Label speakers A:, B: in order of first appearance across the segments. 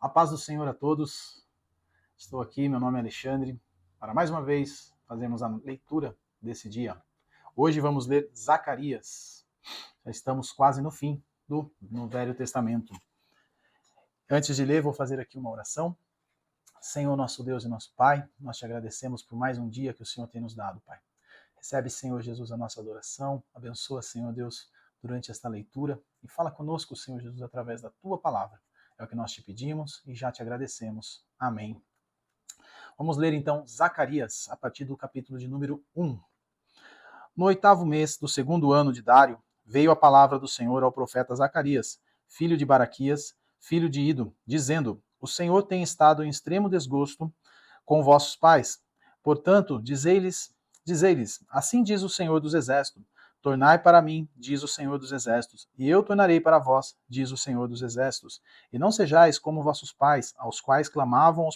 A: A paz do Senhor a todos. Estou aqui, meu nome é Alexandre, para mais uma vez fazermos a leitura desse dia. Hoje vamos ler Zacarias. Já estamos quase no fim no Velho Testamento. Antes de ler, vou fazer aqui uma oração. Senhor, nosso Deus e nosso Pai, nós te agradecemos por mais um dia que o Senhor tem nos dado, Pai. Recebe, Senhor Jesus, a nossa adoração. Abençoa, Senhor Deus, durante esta leitura e fala conosco, Senhor Jesus, através da tua palavra. É o que nós te pedimos e já te agradecemos. Amém. Vamos ler então Zacarias, a partir do capítulo de número 1. No 8º mês do 2º ano de Dário, veio a palavra do Senhor ao profeta Zacarias, filho de Baraquias, filho de Ido, dizendo: O Senhor tem estado em extremo desgosto com vossos pais. Portanto, dizei-lhes, assim diz o Senhor dos Exércitos: Tornai para mim, diz o Senhor dos Exércitos, e eu tornarei para vós, diz o Senhor dos Exércitos. E não sejais como vossos pais, aos quais clamavam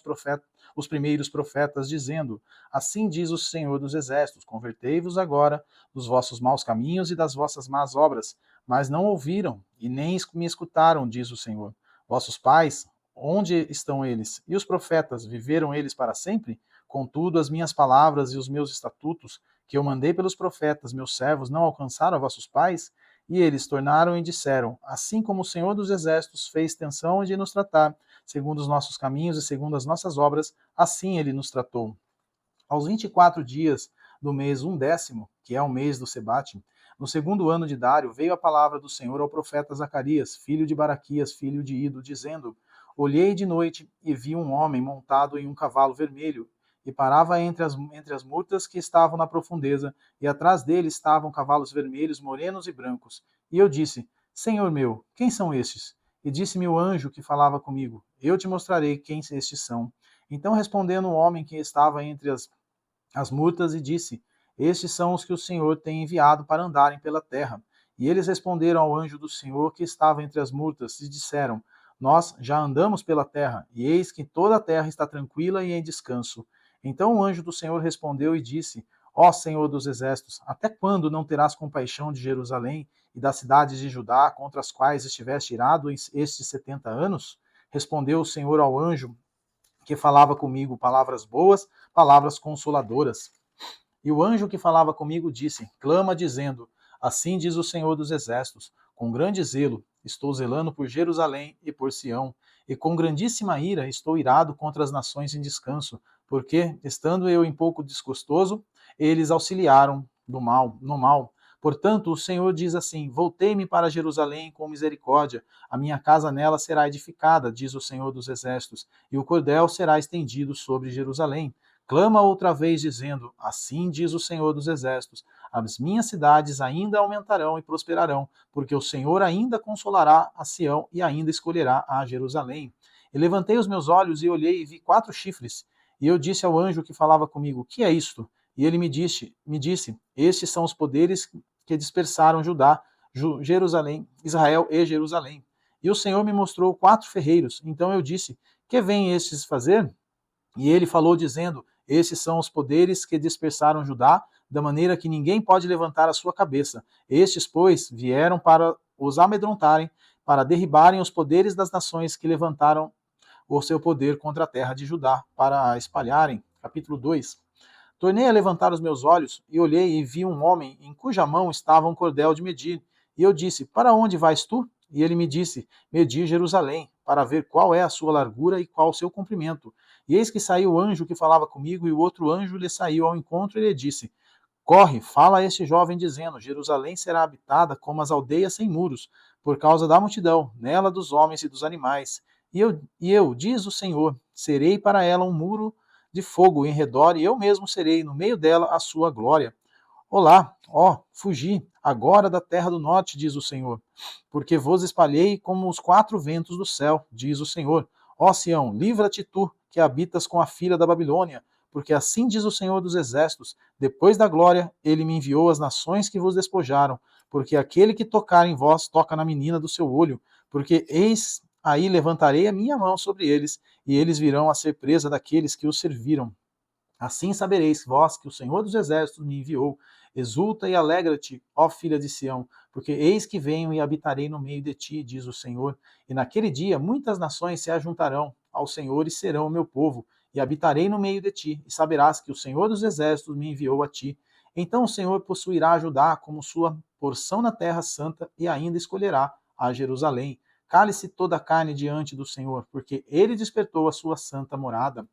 A: os primeiros profetas, dizendo: Assim diz o Senhor dos Exércitos, convertei-vos agora dos vossos maus caminhos e das vossas más obras. Mas não ouviram, e nem me escutaram, diz o Senhor. Vossos pais, onde estão eles? E os profetas, viveram eles para sempre? Contudo, as minhas palavras e os meus estatutos, que eu mandei pelos profetas, meus servos, não alcançaram a vossos pais? E eles tornaram e disseram: Assim como o Senhor dos Exércitos fez tensão de nos tratar, segundo os nossos caminhos e segundo as nossas obras, assim ele nos tratou. Aos 24 dias do mês 1º, que é o mês do Sebate, no 2º ano de Dário, veio a palavra do Senhor ao profeta Zacarias, filho de Baraquias, filho de Ido, dizendo: Olhei de noite e vi um homem montado em um cavalo vermelho, e parava entre as murtas que estavam na profundeza, e atrás dele estavam cavalos vermelhos, morenos e brancos. E eu disse: Senhor meu, quem são estes? E disse-me o anjo que falava comigo: Eu te mostrarei quem estes são. Então respondendo o homem que estava entre as murtas, e disse: Estes são os que o Senhor tem enviado para andarem pela terra. E eles responderam ao anjo do Senhor que estava entre as murtas, e disseram: Nós já andamos pela terra, e eis que toda a terra está tranquila e em descanso. Então o anjo do Senhor respondeu e disse: Ó Senhor dos Exércitos, até quando não terás compaixão de Jerusalém e das cidades de Judá, contra as quais estiveste irado estes 70 anos? Respondeu o Senhor ao anjo que falava comigo palavras boas, palavras consoladoras. E o anjo que falava comigo disse: Clama dizendo: Assim diz o Senhor dos Exércitos, com grande zelo estou zelando por Jerusalém e por Sião, e com grandíssima ira estou irado contra as nações em descanso, porque, estando eu um pouco desgostoso, eles auxiliaram no mal. Portanto, o Senhor diz assim: Voltei-me para Jerusalém com misericórdia, a minha casa nela será edificada, diz o Senhor dos Exércitos, e o cordel será estendido sobre Jerusalém. Clama outra vez, dizendo: Assim diz o Senhor dos Exércitos, as minhas cidades ainda aumentarão e prosperarão, porque o Senhor ainda consolará a Sião e ainda escolherá a Jerusalém. E levantei os meus olhos e olhei e vi 4 chifres. E eu disse ao anjo que falava comigo: Que é isto? E ele me disse: Estes são os poderes que dispersaram Judá, Jerusalém, Israel e Jerusalém. E o Senhor me mostrou 4 ferreiros. Então eu disse: Que vêm estes fazer? E ele falou dizendo: Esses são os poderes que dispersaram Judá, da maneira que ninguém pode levantar a sua cabeça. Estes, pois, vieram para os amedrontarem, para derribarem os poderes das nações que levantaram o seu poder contra a terra de Judá, para a espalharem. Capítulo 2. Tornei a levantar os meus olhos, e olhei e vi um homem, em cuja mão estava um cordel de medir. E eu disse: Para onde vais tu? E ele me disse: Medir Jerusalém, para ver qual é a sua largura e qual o seu comprimento. E eis que saiu o anjo que falava comigo, e o outro anjo lhe saiu ao encontro e lhe disse: Corre, fala a este jovem, dizendo: Jerusalém será habitada como as aldeias sem muros, por causa da multidão, nela dos homens e dos animais. E eu, diz o Senhor, serei para ela um muro de fogo em redor, e eu mesmo serei no meio dela a sua glória. Olá, fugi, agora da terra do norte, diz o Senhor, porque vos espalhei como os 4 ventos do céu, diz o Senhor. Ó Sião, livra-te tu, que habitas com a filha da Babilônia, porque assim diz o Senhor dos Exércitos: depois da glória, ele me enviou às nações que vos despojaram, porque aquele que tocar em vós toca na menina do seu olho, porque eis aí levantarei a minha mão sobre eles, e eles virão a ser presa daqueles que os serviram. Assim sabereis vós que o Senhor dos Exércitos me enviou. Exulta e alegra-te, ó filha de Sião, porque eis que venho e habitarei no meio de ti, diz o Senhor. E naquele dia muitas nações se ajuntarão, ao Senhor e serão o meu povo, e habitarei no meio de ti, e saberás que o Senhor dos exércitos me enviou a ti. Então o Senhor possuirá Judá como sua porção na terra santa, e ainda escolherá a Jerusalém. Cale-se toda a carne diante do Senhor, porque ele despertou a sua santa morada.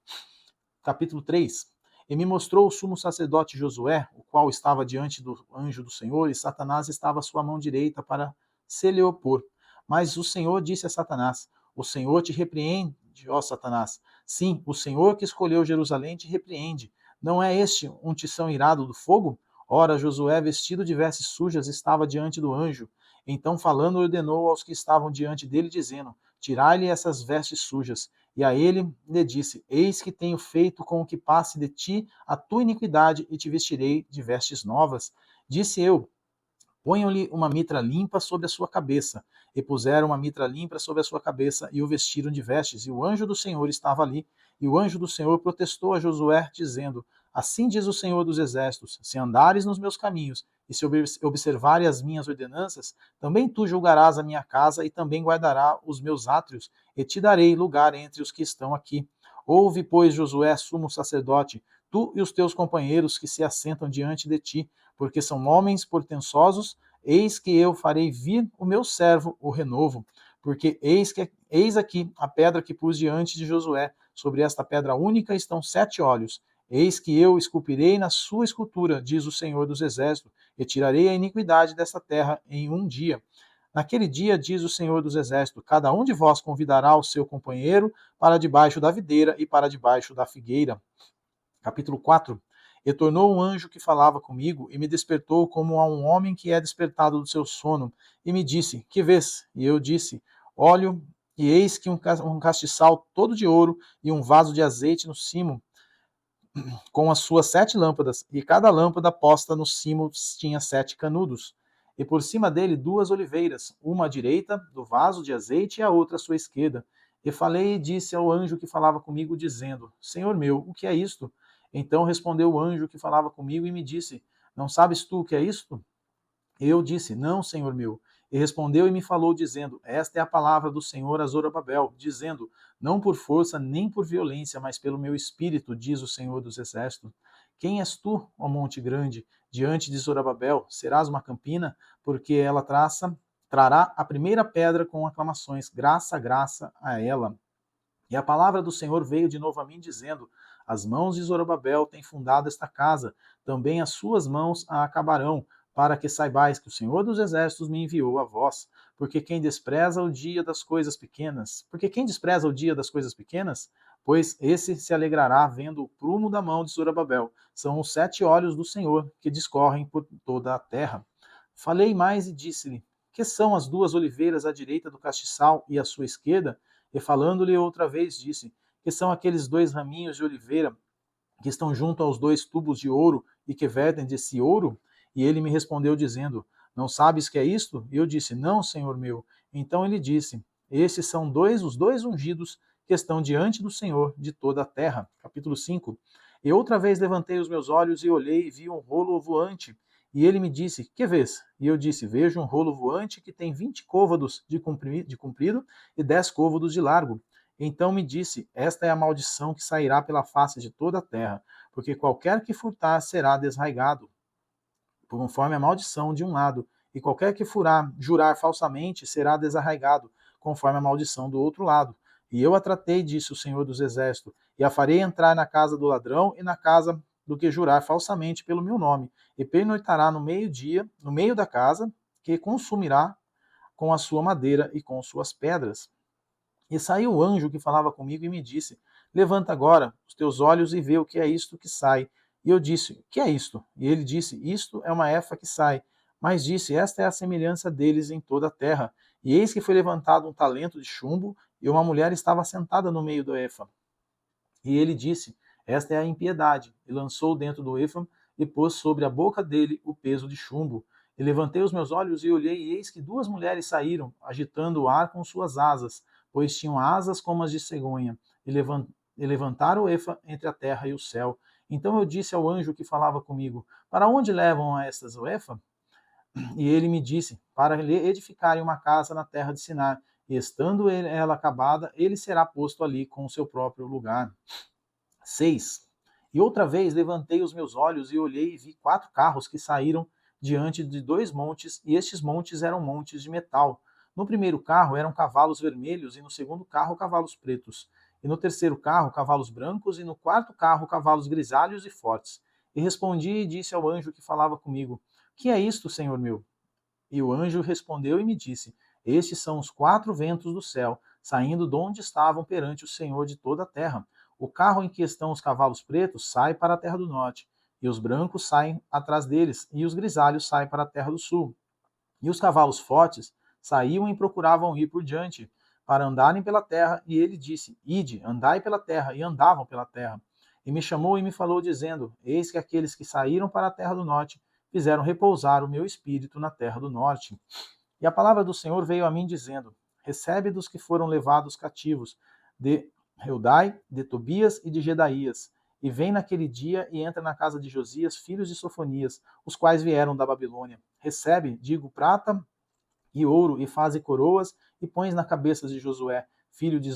A: Capítulo 3. E me mostrou o sumo sacerdote Josué, o qual estava diante do anjo do Senhor, e Satanás estava à sua mão direita para se lhe opor. Mas o Senhor disse a Satanás: O Senhor te repreende, ó Satanás. Sim, o Senhor que escolheu Jerusalém te repreende. Não é este um tição irado do fogo? Ora, Josué, vestido de vestes sujas, estava diante do anjo. Então, falando, ordenou aos que estavam diante dele, dizendo: Tirai-lhe essas vestes sujas. E a ele lhe disse: Eis que tenho feito com que passe de ti a tua iniquidade, e te vestirei de vestes novas. Disse eu: Ponham-lhe uma mitra limpa sobre a sua cabeça. E puseram uma mitra limpa sobre a sua cabeça, e o vestiram de vestes. E o anjo do Senhor estava ali. E o anjo do Senhor protestou a Josué, dizendo: Assim diz o Senhor dos exércitos: Se andares nos meus caminhos, e se observares as minhas ordenanças, também tu julgarás a minha casa, e também guardarás os meus átrios, e te darei lugar entre os que estão aqui. Ouve, pois, Josué, sumo sacerdote, tu e os teus companheiros que se assentam diante de ti, porque são homens portentosos. Eis que eu farei vir o meu servo, o renovo, porque eis aqui a pedra que pus diante de Josué. Sobre esta pedra única estão 7 olhos. Eis que eu esculpirei na sua escultura, diz o Senhor dos exércitos, e tirarei a iniquidade desta terra em um dia. Naquele dia, diz o Senhor dos exércitos, cada um de vós convidará o seu companheiro para debaixo da videira e para debaixo da figueira. Capítulo 4. E tornou um anjo que falava comigo, e me despertou como a um homem que é despertado do seu sono, e me disse: Que vês? E eu disse: Olho, e eis que um castiçal todo de ouro, e um vaso de azeite no cimo, com as suas 7 lâmpadas, e cada lâmpada posta no cimo tinha 7 canudos. E por cima dele 2 oliveiras, uma à direita do vaso de azeite e a outra à sua esquerda. E falei e disse ao anjo que falava comigo, dizendo: Senhor meu, o que é isto? Então respondeu o anjo que falava comigo e me disse: Não sabes tu o que é isto? Eu disse: Não, Senhor meu. E respondeu e me falou, dizendo: Esta é a palavra do Senhor a Zorobabel, dizendo: Não por força nem por violência, mas pelo meu espírito, diz o Senhor dos exércitos. Quem és tu, ó monte grande? Diante de Zorobabel serás uma campina, porque ela trará a primeira pedra com aclamações, graça, graça a ela. E a palavra do Senhor veio de novo a mim, dizendo: As mãos de Zorobabel têm fundado esta casa, também as suas mãos a acabarão, para que saibais que o Senhor dos exércitos me enviou a vós. Porque quem despreza o dia das coisas pequenas, pois esse se alegrará vendo o prumo da mão de Zorobabel. São os 7 olhos do Senhor que discorrem por toda a terra. Falei mais e disse-lhe: Que são as 2 oliveiras à direita do castiçal e à sua esquerda? E falando-lhe outra vez, disse: Que são aqueles 2 raminhos de oliveira que estão junto aos 2 tubos de ouro e que vertem de si ouro? E ele me respondeu, dizendo: Não sabes que é isto? E eu disse: Não, Senhor meu. Então ele disse: Esses são os 2 ungidos que estão diante do Senhor de toda a terra. Capítulo 5. E outra vez levantei os meus olhos e olhei e vi um rolo voante. E ele me disse: Que vês? E eu disse: Vejo um rolo voante que tem 20 côvados de comprido e 10 côvados de largo. Então me disse: Esta é a maldição que sairá pela face de toda a terra, porque qualquer que furtar será desraigado, conforme a maldição de um lado, e qualquer que jurar falsamente será desarraigado, conforme a maldição do outro lado. E eu a tratei, disse o Senhor dos Exércitos, e a farei entrar na casa do ladrão e na casa do que jurar falsamente pelo meu nome, e pernoitará no meio-dia, no meio da casa, que consumirá com a sua madeira e com suas pedras. E saiu o anjo que falava comigo e me disse: Levanta agora os teus olhos e vê o que é isto que sai. E eu disse: Que é isto? E ele disse: Isto é uma efa que sai. Mas disse: Esta é a semelhança deles em toda a terra. E eis que foi levantado um talento de chumbo, e uma mulher estava sentada no meio do efa. E ele disse: Esta é a impiedade. E lançou dentro do efa e pôs sobre a boca dele o peso de chumbo. E levantei os meus olhos e olhei, e eis que 2 mulheres saíram, agitando o ar com suas asas, pois tinham asas como as de cegonha, e levantaram o efa entre a terra e o céu. Então eu disse ao anjo que falava comigo: Para onde levam a estas o efa? E ele me disse: Para lhe edificarem uma casa na terra de Sinar. e estando ela acabada, ele será posto ali com o seu próprio lugar. 6. E outra vez levantei os meus olhos e olhei e vi 4 carros que saíram diante de 2 montes, e estes montes eram montes de metal. No primeiro carro eram cavalos vermelhos, e no segundo carro cavalos pretos. E no terceiro carro cavalos brancos, e no quarto carro cavalos grisalhos e fortes. E respondi e disse ao anjo que falava comigo: Que é isto, Senhor meu? E o anjo respondeu e me disse: Estes são os 4 ventos do céu, saindo de onde estavam perante o Senhor de toda a terra. O carro em que estão os cavalos pretos sai para a terra do norte, e os brancos saem atrás deles, e os grisalhos saem para a terra do sul. E os cavalos fortes saíam e procuravam ir por diante, para andarem pela terra, e ele disse: Ide, andai pela terra, e andavam pela terra. E me chamou e me falou, dizendo: Eis que aqueles que saíram para a terra do norte fizeram repousar o meu espírito na terra do norte. E a palavra do Senhor veio a mim, dizendo: Recebe dos que foram levados cativos, de Heldai, de Tobias e de Gedaías, e vem naquele dia e entra na casa de Josias, filhos de Sofonias, os quais vieram da Babilônia. Recebe, digo, prata e ouro, e faze coroas, e pões na cabeça de Josué, filho de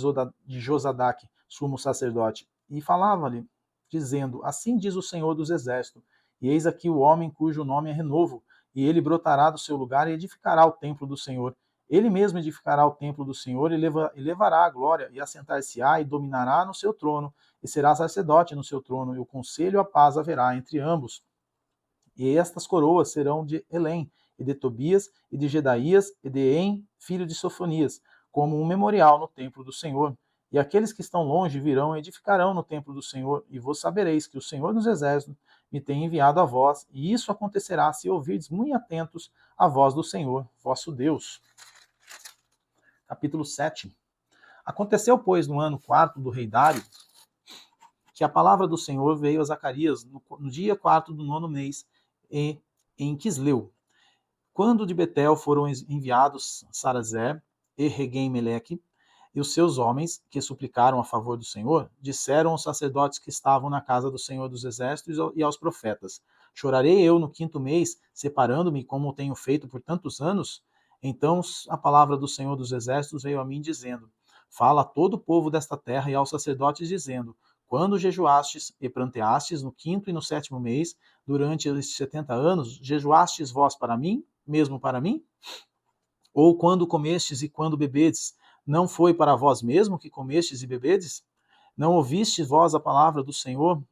A: Josadaque, sumo sacerdote. E falava-lhe, dizendo: Assim diz o Senhor dos Exércitos, e eis aqui o homem cujo nome é Renovo, e ele brotará do seu lugar e edificará o templo do Senhor. Ele mesmo edificará o templo do Senhor e levará a glória, e assentar-se-á e dominará no seu trono, e será sacerdote no seu trono, e o conselho e a paz haverá entre ambos. E estas coroas serão de Elém, e de Tobias, e de Gedaías, e de En, filho de Sofonias, como um memorial no templo do Senhor. E aqueles que estão longe virão e edificarão no templo do Senhor, e vós sabereis que o Senhor dos Exércitos me tem enviado a vós, e isso acontecerá se ouvirdes muito atentos à voz do Senhor, vosso Deus. Capítulo 7. Aconteceu, pois, no ano 4 do rei Dário, que a palavra do Senhor veio a Zacarias no dia 4 do 9º mês, em Quisleu, quando de Betel foram enviados Sarezer e Regem-Meleque e os seus homens, que suplicaram a favor do Senhor, disseram aos sacerdotes que estavam na casa do Senhor dos Exércitos e aos profetas: Chorarei eu no 5º mês, separando-me como tenho feito por tantos anos? Então a palavra do Senhor dos Exércitos veio a mim, dizendo: Fala a todo o povo desta terra e aos sacerdotes, dizendo: Quando jejuastes e pranteastes no 5º e no 7º mês, durante estes 70 anos, jejuastes vós para mim, mesmo para mim? Ou quando comestes e quando bebedes, não foi para vós mesmo que comestes e bebedes? Não ouvistes vós a palavra do Senhor,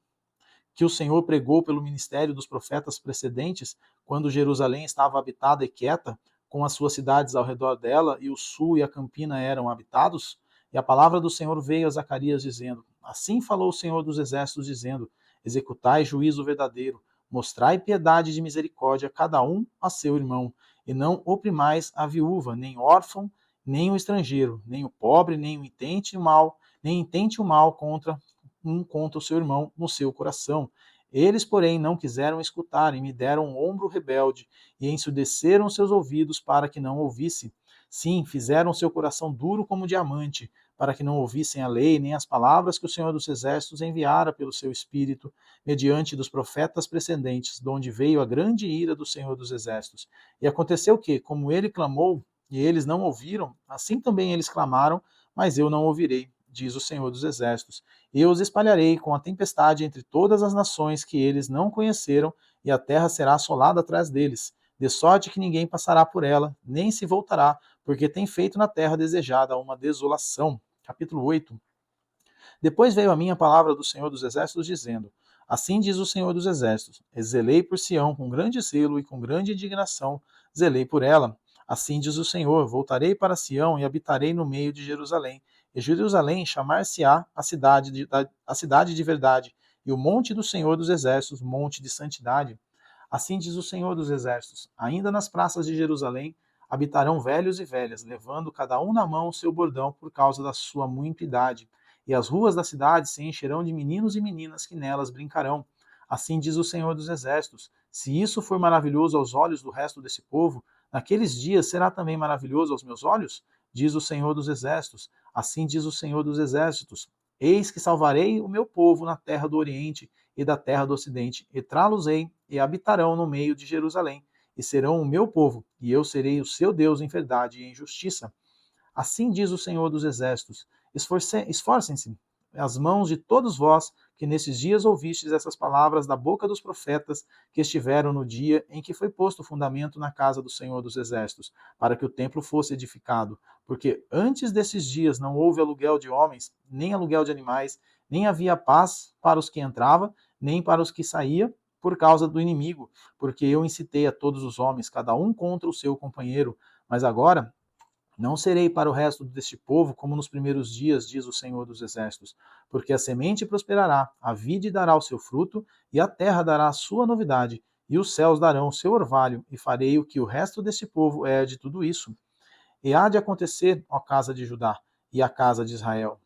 A: que o Senhor pregou pelo ministério dos profetas precedentes, quando Jerusalém estava habitada e quieta, com as suas cidades ao redor dela, e o sul e a campina eram habitados? E a palavra do Senhor veio a Zacarias, dizendo: Assim falou o Senhor dos Exércitos, dizendo: Executai juízo verdadeiro, mostrai piedade de misericórdia, cada um a seu irmão, e não oprimais a viúva, nem órfão, nem o estrangeiro, nem o pobre, nem intente o mal contra o seu irmão no seu coração. Eles, porém, não quiseram escutar e me deram um ombro rebelde e ensurdeceram seus ouvidos para que não ouvisse. Sim, fizeram seu coração duro como diamante, para que não ouvissem a lei nem as palavras que o Senhor dos Exércitos enviara pelo seu Espírito, mediante dos profetas precedentes, de onde veio a grande ira do Senhor dos Exércitos. E aconteceu que, como ele clamou, e eles não ouviram, assim também eles clamaram, mas eu não ouvirei, diz o Senhor dos Exércitos. Eu os espalharei com a tempestade entre todas as nações que eles não conheceram, e a terra será assolada atrás deles, de sorte que ninguém passará por ela, nem se voltará, porque tem feito na terra desejada uma desolação. Capítulo 8. Depois veio a mim a palavra do Senhor dos Exércitos, dizendo: Assim diz o Senhor dos Exércitos: Zelei por Sião com grande zelo e com grande indignação, zelei por ela. Assim diz o Senhor: Voltarei para Sião e habitarei no meio de Jerusalém. E Jerusalém chamar-se-á a cidade de verdade, e o monte do Senhor dos Exércitos, monte de santidade. Assim diz o Senhor dos Exércitos: Ainda nas praças de Jerusalém habitarão velhos e velhas, levando cada um na mão o seu bordão por causa da sua muita idade. E as ruas da cidade se encherão de meninos e meninas que nelas brincarão. Assim diz o Senhor dos Exércitos: Se isso for maravilhoso aos olhos do resto desse povo, naqueles dias será também maravilhoso aos meus olhos? Diz o Senhor dos Exércitos. Assim diz o Senhor dos Exércitos: Eis que salvarei o meu povo na terra do Oriente e da terra do Ocidente, e trá-los-ei, e habitarão no meio de Jerusalém, e serão o meu povo, e eu serei o seu Deus em verdade e em justiça. Assim diz o Senhor dos Exércitos: esforcem-se as mãos de todos vós, que nesses dias ouvistes essas palavras da boca dos profetas que estiveram no dia em que foi posto o fundamento na casa do Senhor dos Exércitos, para que o templo fosse edificado. Porque antes desses dias não houve aluguel de homens, nem aluguel de animais, nem havia paz para os que entravam, nem para os que saíam, por causa do inimigo, porque eu incitei a todos os homens, cada um contra o seu companheiro. Mas agora não serei para o resto deste povo como nos primeiros dias, diz o Senhor dos Exércitos, porque a semente prosperará, a vide dará o seu fruto, e a terra dará a sua novidade, e os céus darão o seu orvalho, e farei o que o resto deste povo herde tudo isso. E há de acontecer, ó casa de Judá e a casa de Israel,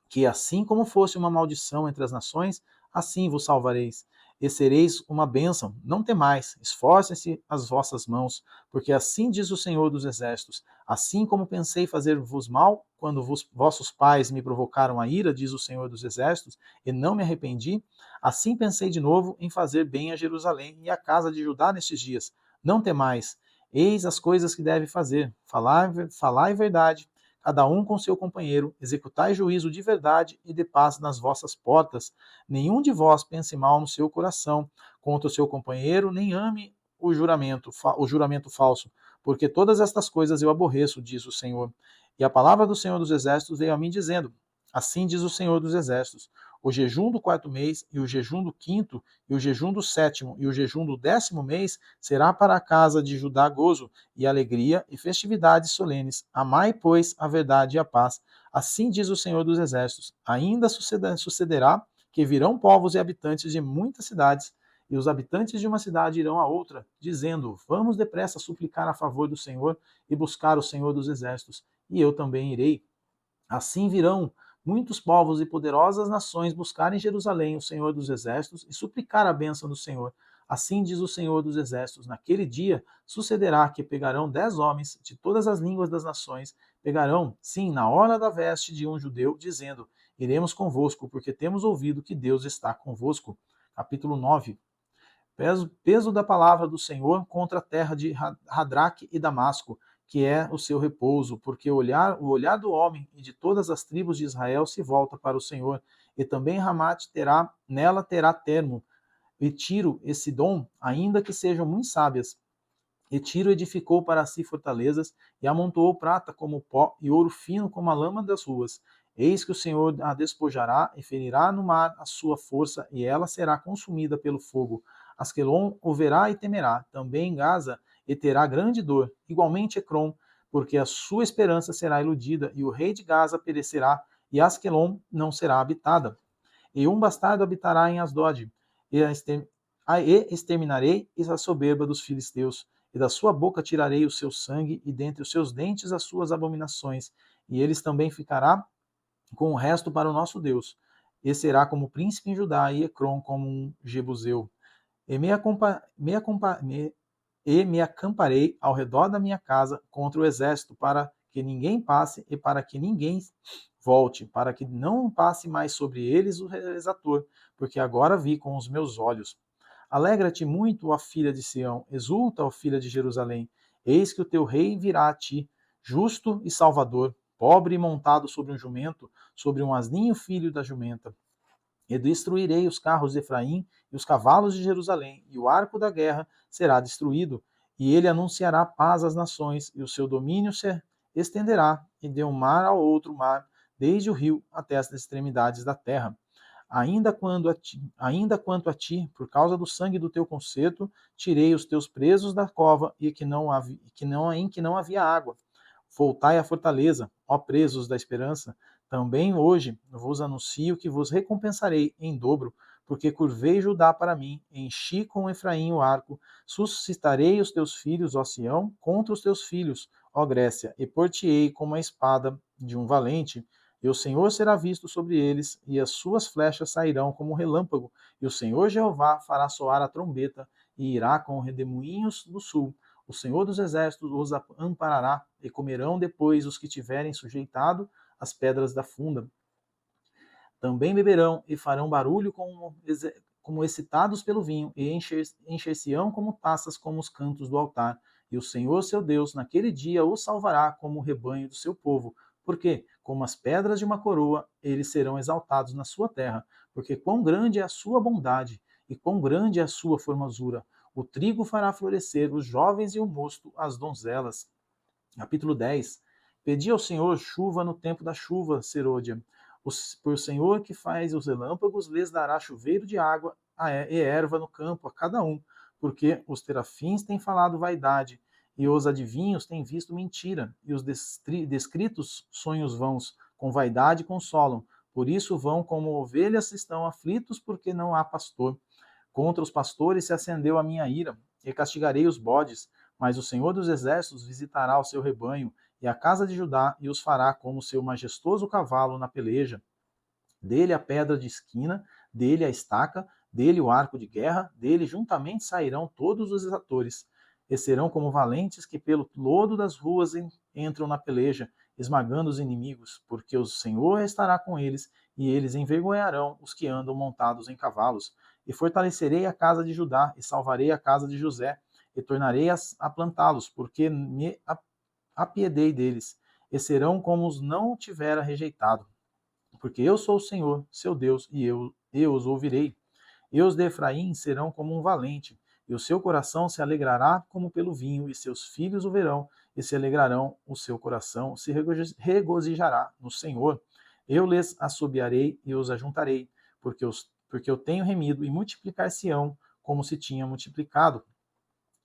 A: que assim como fosse uma maldição entre as nações, assim vos salvareis. E sereis uma bênção. Não temais, esforcem-se as vossas mãos, porque assim diz o Senhor dos Exércitos: assim como pensei fazer-vos mal, quando vossos pais me provocaram a ira, diz o Senhor dos Exércitos, e não me arrependi, assim pensei de novo em fazer bem a Jerusalém e à casa de Judá nestes dias. Não temais, eis as coisas que deve fazer. Falai verdade, cada um com seu companheiro, executai juízo de verdade e de paz nas vossas portas. Nenhum de vós pense mal no seu coração contra o seu companheiro, nem ame o juramento falso, porque todas estas coisas eu aborreço, diz o Senhor. E a palavra do Senhor dos Exércitos veio a mim dizendo: assim diz o Senhor dos Exércitos: o jejum do 4º mês, e o jejum do 5º, e o jejum do 7º, e o jejum do 10º mês será para a casa de Judá gozo, e alegria, e festividades solenes. Amai, pois, a verdade e a paz. Assim diz o Senhor dos Exércitos: ainda sucederá que virão povos e habitantes de muitas cidades, e os habitantes de uma cidade irão a outra, dizendo: vamos depressa suplicar a favor do Senhor e buscar o Senhor dos Exércitos, e eu também irei. Assim virão muitos povos e poderosas nações buscar em Jerusalém o Senhor dos Exércitos e suplicar a bênção do Senhor. Assim diz o Senhor dos Exércitos: naquele dia sucederá que pegarão 10 homens de todas as línguas das nações, pegarão, sim, na orla da veste de um judeu, dizendo: iremos convosco, porque temos ouvido que Deus está convosco. Capítulo 9. Peso da palavra do Senhor contra a terra de Hadraque e Damasco, que é o seu repouso, porque o olhar do homem e de todas as tribos de Israel se volta para o Senhor, e também Ramate nela terá termo, e Tiro e Sidom, ainda que sejam muito sábias. E Tiro edificou para si fortalezas, e amontoou prata como pó, e ouro fino como a lama das ruas. Eis que o Senhor a despojará, e ferirá no mar a sua força, e ela será consumida pelo fogo. Asquelon o verá e temerá, também Gaza, e terá grande dor, igualmente Ecrom, porque a sua esperança será iludida, e o rei de Gaza perecerá, e Asquelon não será habitada. E um bastardo habitará em Asdod, e exterminarei a soberba dos filisteus, e da sua boca tirarei o seu sangue, e dentre os seus dentes as suas abominações, e eles também ficará com o resto para o nosso Deus. E será como príncipe em Judá, e Ecrom como um jebuseu. E me acamparei ao redor da minha casa contra o exército, para que ninguém passe e para que ninguém volte, para que não passe mais sobre eles o exator, porque agora vi com os meus olhos. Alegra-te muito, ó filha de Sião, exulta, ó filha de Jerusalém, eis que o teu rei virá a ti, justo e salvador, pobre e montado sobre um jumento, sobre um asninho filho da jumenta. E destruirei os carros de Efraim e os cavalos de Jerusalém, e o arco da guerra será destruído, e ele anunciará paz às nações, e o seu domínio se estenderá, e de um mar ao outro mar, desde o rio até as extremidades da terra. Ainda quanto a ti, por causa do sangue do teu concerto, tirei os teus presos da cova e em que não havia água. Voltai à fortaleza, ó presos da esperança. Também hoje vos anuncio que vos recompensarei em dobro, porque curvei Judá para mim, enchi com Efraim o arco, suscitarei os teus filhos, ó Sião, contra os teus filhos, ó Grécia, e por-te-ei como a espada de um valente. E o Senhor será visto sobre eles, e as suas flechas sairão como um relâmpago, e o Senhor Jeová fará soar a trombeta, e irá com redemoinhos do sul. O Senhor dos Exércitos os amparará, e comerão depois os que tiverem sujeitado as pedras da funda. Também beberão e farão barulho como excitados pelo vinho, e encher-se-ão como taças como os cantos do altar. e o Senhor seu Deus naquele dia o salvará como o rebanho do seu povo, porque, como as pedras de uma coroa, eles serão exaltados na sua terra, porque quão grande é a sua bondade, e quão grande é a sua formosura. O trigo fará florescer os jovens e o mosto as donzelas. Capítulo 10. Pedi ao Senhor chuva no tempo da chuva, Serôdia. Por Senhor que faz os relâmpagos, lhes dará chuveiro de água e erva no campo a cada um, porque os terafins têm falado vaidade, e os adivinhos têm visto mentira, e os descritos sonhos vãos, com vaidade consolam. Por isso vão como ovelhas estão aflitos, porque não há pastor. Contra os pastores se acendeu a minha ira, e castigarei os bodes, mas o Senhor dos Exércitos visitará o seu rebanho, e a casa de Judá, e os fará como seu majestoso cavalo na peleja. Dele a pedra de esquina, dele a estaca, dele o arco de guerra, dele juntamente sairão todos os exatores, e serão como valentes que pelo lodo das ruas entram na peleja, esmagando os inimigos, porque o Senhor estará com eles, e eles envergonharão os que andam montados em cavalos. E fortalecerei a casa de Judá, e salvarei a casa de José, e tornarei a plantá-los, porque me apiedei deles, e serão como os não tivera rejeitado. Porque eu sou o Senhor, seu Deus, e eu os ouvirei. E os de Efraim serão como um valente, e o seu coração se alegrará como pelo vinho, e seus filhos o verão, e se alegrarão, o seu coração se regozijará no Senhor. Eu lhes assobiarei e os ajuntarei, porque eu tenho remido, e multiplicar-se-ão como se tinha multiplicado.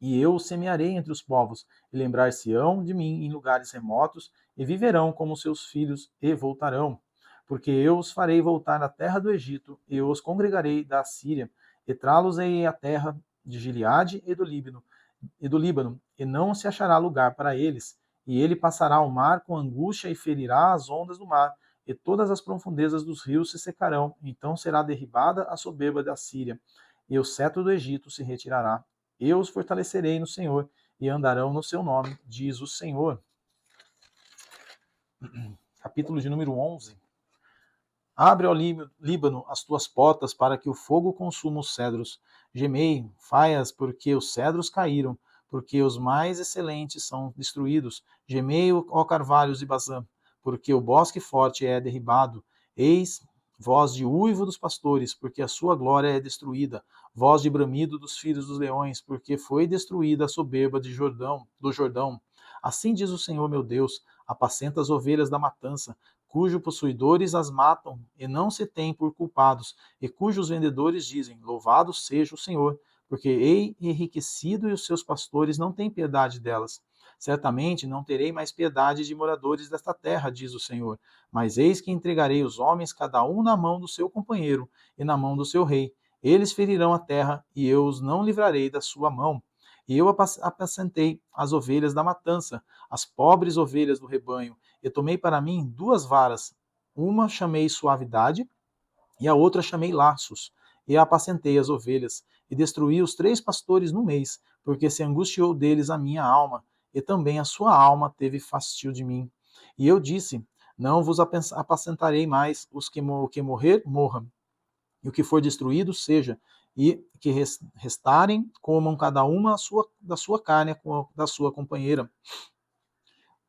A: E eu os semearei entre os povos, e lembrar-se-ão de mim em lugares remotos, e viverão como seus filhos, e voltarão. Porque eu os farei voltar à terra do Egito, e os congregarei da Síria, e trá-los-ei à terra de Gileade e do Líbano, e não se achará lugar para eles. E ele passará o mar com angústia, e ferirá as ondas do mar, e todas as profundezas dos rios se secarão. Então será derribada a soberba da Síria, e o cetro do Egito se retirará. Eu os fortalecerei no Senhor, e andarão no seu nome, diz o Senhor. Capítulo de número 11. Abre, ó Líbano, as tuas portas, para que o fogo consuma os cedros. Gemei, faias, porque os cedros caíram, porque os mais excelentes são destruídos. Gemei, ó carvalhos de Bazã, porque o bosque forte é derribado. Eis voz de uivo dos pastores, porque a sua glória é destruída. Voz de bramido dos filhos dos leões, porque foi destruída a soberba do Jordão. Assim diz o Senhor meu Deus: apacenta as ovelhas da matança, cujos possuidores as matam e não se têm por culpados, e cujos vendedores dizem: louvado seja o Senhor, porque hei enriquecido e os seus pastores não têm piedade delas. Certamente não terei mais piedade de moradores desta terra, diz o Senhor, mas eis que entregarei os homens cada um na mão do seu companheiro e na mão do seu rei. Eles ferirão a terra, e eu os não livrarei da sua mão. E eu apacentei as ovelhas da matança, as pobres ovelhas do rebanho, e tomei para mim 2 varas. Uma chamei suavidade, e a outra chamei laços. E apacentei as ovelhas, e destruí os 3 pastores no mês, porque se angustiou deles a minha alma, e também a sua alma teve fastio de mim. E eu disse: não vos apacentarei mais, o que morrer, morra, e o que for destruído, seja, e que restarem, comam cada uma da sua carne, da sua companheira.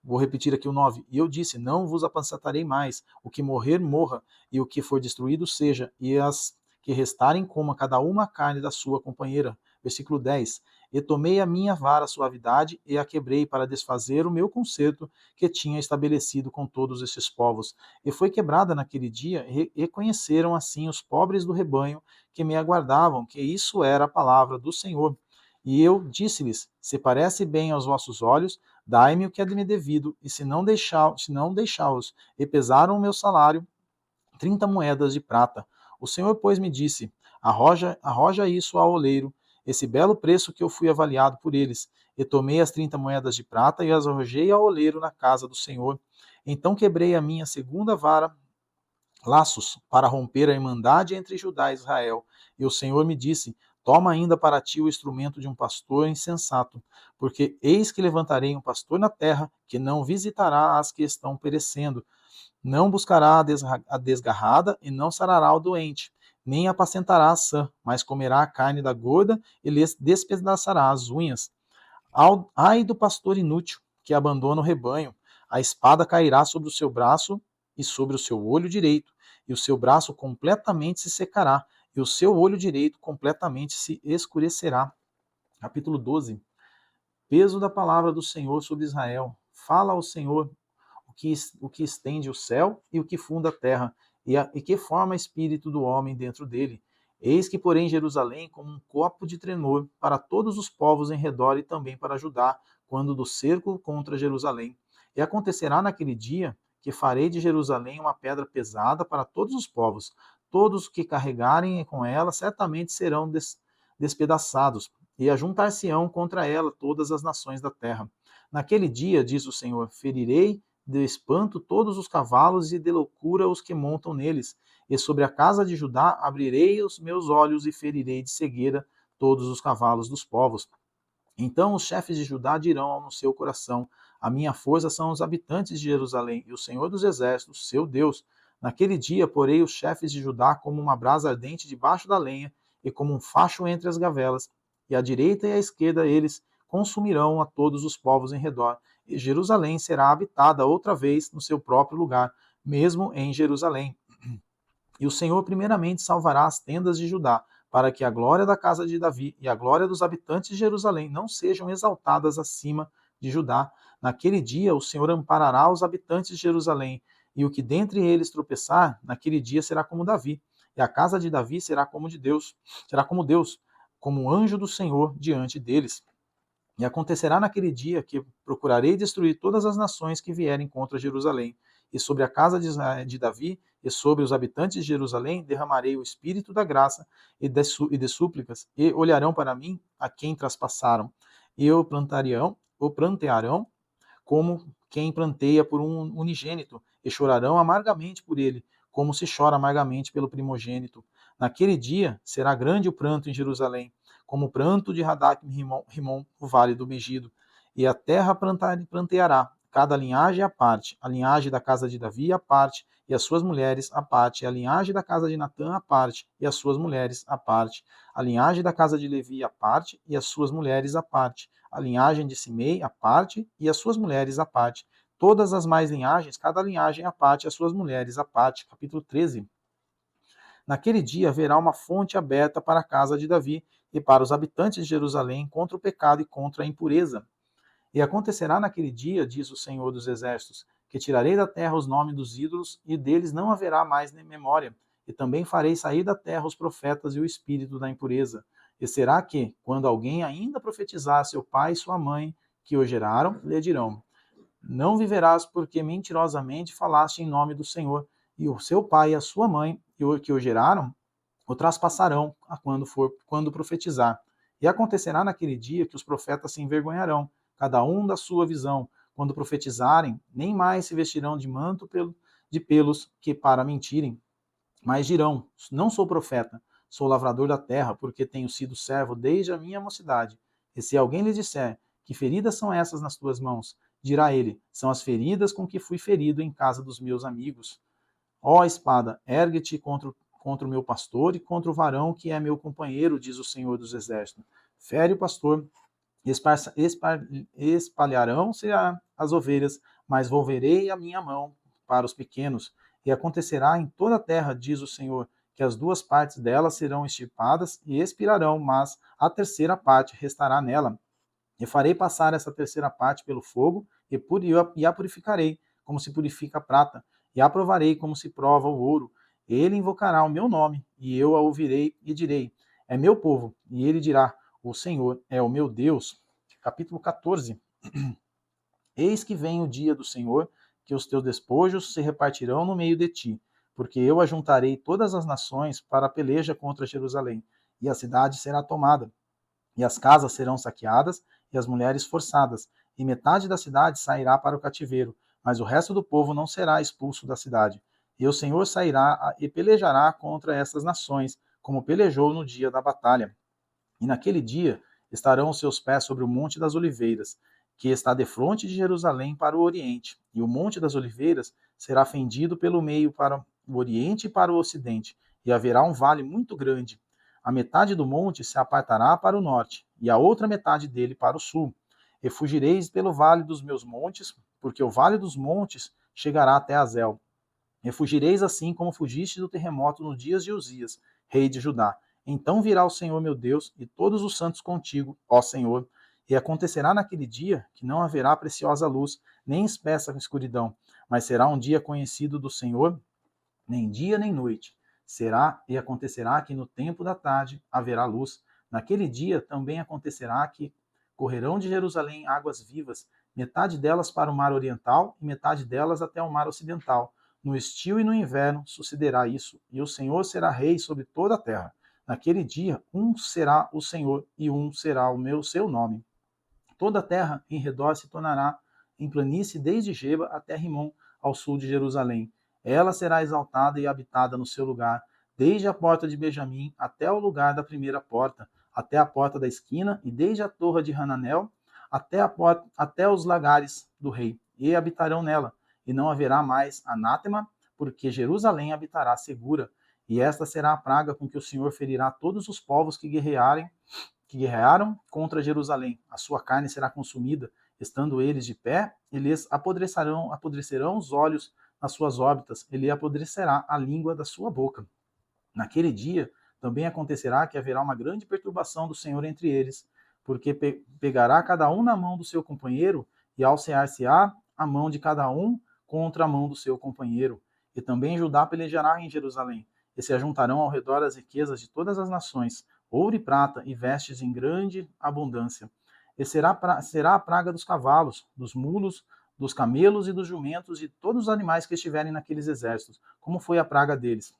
A: Vou repetir aqui o 9. E eu disse: não vos apacentarei mais, o que morrer, morra, e o que for destruído, seja, e as que restarem, coma cada uma a carne da sua companheira. Versículo 10. E tomei a minha vara suavidade, e a quebrei para desfazer o meu concerto que tinha estabelecido com todos esses povos. E foi quebrada naquele dia, e reconheceram assim os pobres do rebanho que me aguardavam, que isso era a palavra do Senhor. E eu disse-lhes: se parece bem aos vossos olhos, dai-me o que é me devido, e se não deixá-los, e pesaram o meu salário, 30 moedas de prata. O Senhor, pois, me disse: arroja isso ao oleiro, esse belo preço que eu fui avaliado por eles. E tomei as 30 moedas de prata e as arrojei ao oleiro na casa do Senhor. Então quebrei a minha segunda vara, laços, para romper a irmandade entre Judá e Israel. E o Senhor me disse: toma ainda para ti o instrumento de um pastor insensato, porque eis que levantarei um pastor na terra, que não visitará as que estão perecendo, não buscará a desgarrada e não sarará o doente, nem apacentará a sã, mas comerá a carne da gorda e lhes despedaçará as unhas. Ai do pastor inútil, que abandona o rebanho, a espada cairá sobre o seu braço e sobre o seu olho direito, e o seu braço completamente se secará, e o seu olho direito completamente se escurecerá. Capítulo 12. Peso da palavra do Senhor sobre Israel. Fala ao Senhor o que estende o céu e o que funda a terra, e que forma o espírito do homem dentro dele. Eis que, porém, Jerusalém como um copo de trenor para todos os povos em redor e também para Judá, quando do cerco contra Jerusalém. E acontecerá naquele dia que farei de Jerusalém uma pedra pesada para todos os povos. Todos que carregarem com ela certamente serão despedaçados, e ajuntar-se-ão contra ela todas as nações da terra. Naquele dia, diz o Senhor, ferirei de espanto todos os cavalos e de loucura os que montam neles. E sobre a casa de Judá abrirei os meus olhos e ferirei de cegueira todos os cavalos dos povos. Então os chefes de Judá dirão no seu coração: a minha força são os habitantes de Jerusalém, e o Senhor dos exércitos, seu Deus. Naquele dia porei os chefes de Judá como uma brasa ardente debaixo da lenha, e como um facho entre as gavelas. E à direita e à esquerda eles consumirão a todos os povos em redor, e Jerusalém será habitada outra vez no seu próprio lugar, mesmo em Jerusalém. E o Senhor primeiramente salvará as tendas de Judá, para que a glória da casa de Davi e a glória dos habitantes de Jerusalém não sejam exaltadas acima de Judá. Naquele dia o Senhor amparará os habitantes de Jerusalém, e o que dentre eles tropeçar, naquele dia será como Davi, e a casa de Davi será como Deus, como um anjo do Senhor diante deles. E acontecerá naquele dia que procurarei destruir todas as nações que vierem contra Jerusalém. E sobre a casa de Davi e sobre os habitantes de Jerusalém derramarei o espírito da graça e de súplicas, e olharão para mim a quem traspassaram, e o plantearão como quem planteia por um unigênito, e chorarão amargamente por ele, como se chora amargamente pelo primogênito. Naquele dia será grande o pranto em Jerusalém, como o pranto de Hadad-Rimon, o vale do Megido. E a terra planteará, cada linhagem à parte, a linhagem da casa de Davi à parte, e as suas mulheres à parte, a linhagem da casa de Natã à parte, e as suas mulheres à parte, a linhagem da casa de Levi à parte, e as suas mulheres à parte, a linhagem de Simei à parte, e as suas mulheres à parte. Todas as mais linhagens, cada linhagem à parte, as suas mulheres à parte. Capítulo 13. Naquele dia haverá uma fonte aberta para a casa de Davi e para os habitantes de Jerusalém contra o pecado e contra a impureza. E acontecerá naquele dia, diz o Senhor dos Exércitos, que tirarei da terra os nomes dos ídolos, e deles não haverá mais nem memória. E também farei sair da terra os profetas e o espírito da impureza. E será que, quando alguém ainda profetizar a seu pai e sua mãe, que o geraram, lhe dirão: não viverás porque mentirosamente falaste em nome do Senhor, e o seu pai e a sua mãe, que o geraram, o traspassarão quando profetizar. E acontecerá naquele dia que os profetas se envergonharão, cada um da sua visão, quando profetizarem, nem mais se vestirão de manto de pelos que para mentirem, mas dirão: não sou profeta, sou lavrador da terra, porque tenho sido servo desde a minha mocidade. E se alguém lhe disser: que feridas são essas nas tuas mãos? Dirá ele: são as feridas com que fui ferido em casa dos meus amigos. Ó espada, ergue-te contra o meu pastor e contra o varão que é meu companheiro, diz o Senhor dos Exércitos. Fere o pastor, espalharão-se as ovelhas, mas volverei a minha mão para os pequenos. E acontecerá em toda a terra, diz o Senhor, que as duas partes dela serão extirpadas e expirarão, mas a terceira parte restará nela. E farei passar essa terceira parte pelo fogo, e a purificarei, como se purifica a prata, e a provarei como se prova o ouro. Ele invocará o meu nome, e eu a ouvirei e direi: é meu povo. E ele dirá: o Senhor é o meu Deus. Capítulo 14. Eis que vem o dia do Senhor, que os teus despojos se repartirão no meio de ti, porque eu ajuntarei todas as nações para a peleja contra Jerusalém, e a cidade será tomada, e as casas serão saqueadas, e as mulheres forçadas, e metade da cidade sairá para o cativeiro, mas o resto do povo não será expulso da cidade. E o Senhor sairá e pelejará contra essas nações, como pelejou no dia da batalha. E naquele dia estarão os seus pés sobre o Monte das Oliveiras, que está defronte de Jerusalém para o oriente, e o Monte das Oliveiras será fendido pelo meio para o oriente e para o ocidente, e haverá um vale muito grande. A metade do monte se apartará para o norte, e a outra metade dele para o sul. Refugireis pelo vale dos meus montes, porque o vale dos montes chegará até Azel. Refugireis assim como fugiste do terremoto nos dias de Uzias, rei de Judá. Então virá o Senhor meu Deus e todos os santos contigo, ó Senhor. E acontecerá naquele dia que não haverá preciosa luz, nem espessa escuridão, mas será um dia conhecido do Senhor, nem dia nem noite. Será e acontecerá que no tempo da tarde haverá luz. Naquele dia também acontecerá que correrão de Jerusalém águas vivas, metade delas para o mar oriental e metade delas até o mar ocidental. No estio e no inverno sucederá isso, e o Senhor será rei sobre toda a terra. Naquele dia, um será o Senhor e um será o seu nome. Toda a terra em redor se tornará em planície desde Geba até Rimon, ao sul de Jerusalém. Ela será exaltada e habitada no seu lugar, desde a porta de Benjamim até o lugar da primeira porta, até a porta da esquina, e desde a torre de Hananel até os lagares do rei, e habitarão nela. E não haverá mais anátema, porque Jerusalém habitará segura. E esta será a praga com que o Senhor ferirá todos os povos que guerrearam contra Jerusalém. A sua carne será consumida, estando eles de pé, e lhes apodrecerão os olhos nas suas órbitas, e lhe apodrecerá a língua da sua boca. Naquele dia também acontecerá que haverá uma grande perturbação do Senhor entre eles, porque pegará cada um na mão do seu companheiro, e alcear-se-á a mão de cada um contra a mão do seu companheiro. E também Judá pelejará em Jerusalém, e se ajuntarão ao redor as riquezas de todas as nações, ouro e prata e vestes em grande abundância. E será a praga dos cavalos, dos mulos, dos camelos e dos jumentos e todos os animais que estiverem naqueles exércitos, como foi a praga deles.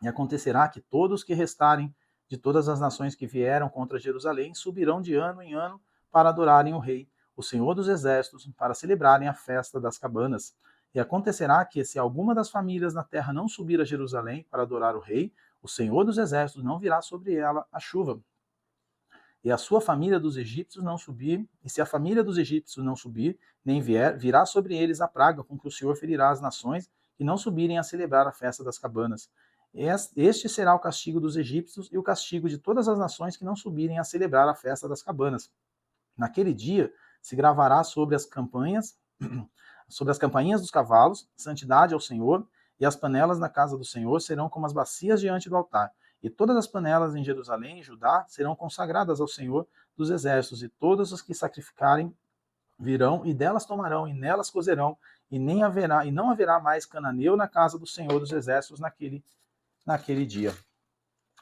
A: E acontecerá que todos que restarem de todas as nações que vieram contra Jerusalém subirão de ano em ano para adorarem o rei, o Senhor dos exércitos, para celebrarem a festa das cabanas. E acontecerá que, se alguma das famílias na terra não subir a Jerusalém para adorar o rei, o Senhor dos exércitos não virá sobre ela a chuva. E a sua família dos egípcios não subir, e se a família dos egípcios não subir, nem vier, virá sobre eles a praga com que o Senhor ferirá as nações que não subirem a celebrar a festa das cabanas. Este será o castigo dos egípcios e o castigo de todas as nações que não subirem a celebrar a festa das cabanas. Naquele dia se gravará sobre as campainhas dos cavalos, santidade ao Senhor, e as panelas na casa do Senhor serão como as bacias diante do altar. E todas as panelas em Jerusalém e Judá serão consagradas ao Senhor dos exércitos, e todos os que sacrificarem virão e delas tomarão, e nelas cozerão, e não haverá mais cananeu na casa do Senhor dos exércitos naquele dia.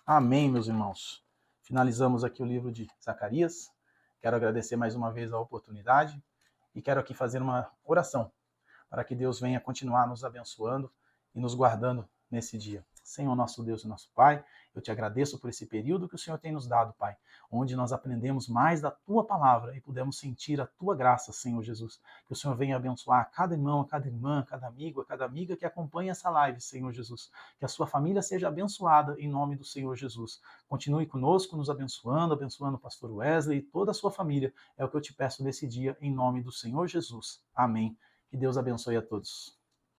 A: Amém, meus irmãos. Finalizamos aqui o livro de Zacarias. Quero agradecer mais uma vez a oportunidade e quero aqui fazer uma oração para que Deus venha continuar nos abençoando e nos guardando nesse dia. Senhor, nosso Deus e nosso Pai, eu te agradeço por esse período que o Senhor tem nos dado, Pai, onde nós aprendemos mais da Tua palavra e pudemos sentir a Tua graça, Senhor Jesus. Que o Senhor venha abençoar cada irmão, cada irmã, cada amigo, cada amiga que acompanha essa live, Senhor Jesus. Que a sua família seja abençoada em nome do Senhor Jesus. Continue conosco, nos abençoando o pastor Wesley e toda a sua família. É o que eu te peço nesse dia, em nome do Senhor Jesus. Amém. Que Deus abençoe a todos.